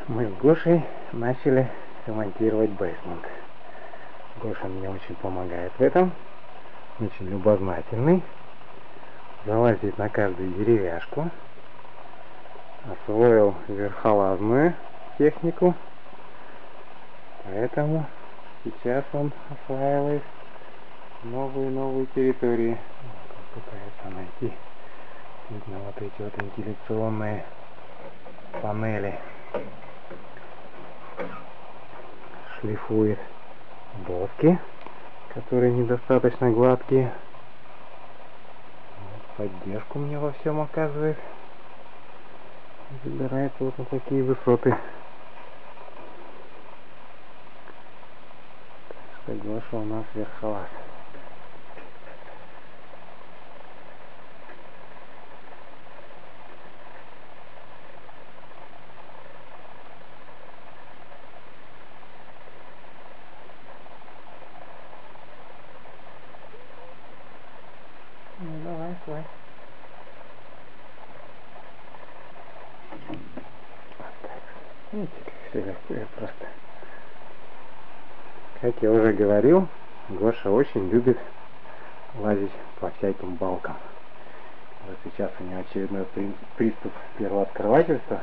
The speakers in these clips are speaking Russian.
Мы с Гошей начали ремонтировать бейсмент. Гоша мне очень помогает в этом. Очень любознательный. Залазит на каждую деревяшку. Освоил верхолазную технику. Поэтому сейчас он осваивает новые территории. Он пытается найти видно вот эти вот вентиляционные панели. Шлифует доски, которые недостаточно гладкие. Поддержку мне во всем оказывает. Забирается вот на такие высоты. Так что Гоша у нас верхолаз. Ну давай, давай. Вот так. Видите, как все легко и просто. Как я уже говорил, Гоша очень любит лазить по всяким балкам. Вот сейчас у него очередной приступ первооткрывательства.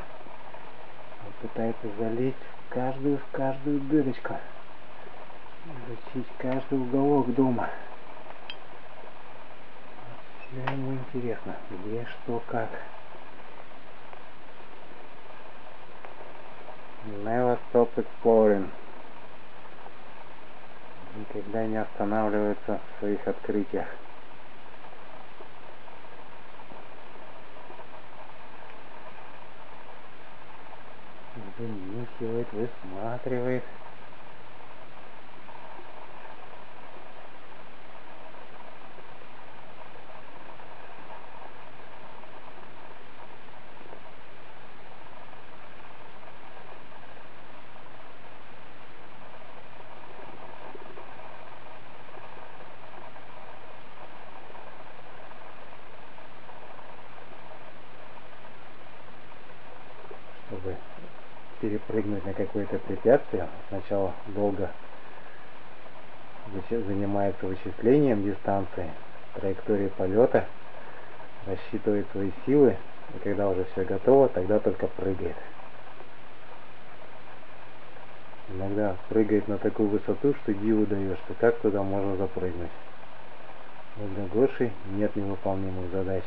Он пытается залезть в каждую дырочку. Изучить каждый уголок дома. Все ему интересно, где, что, как. Never stop exploring. Никогда не останавливается в своих открытиях. Вынюхивает, высматривает. Чтобы перепрыгнуть на какое-то препятствие, сначала долго занимается вычислением дистанции, траектории полета, рассчитывает свои силы, и когда уже все готово, тогда только прыгает. Иногда прыгает на такую высоту, что диву даешься, как туда можно запрыгнуть. Вот для Гоши нет невыполнимых задач.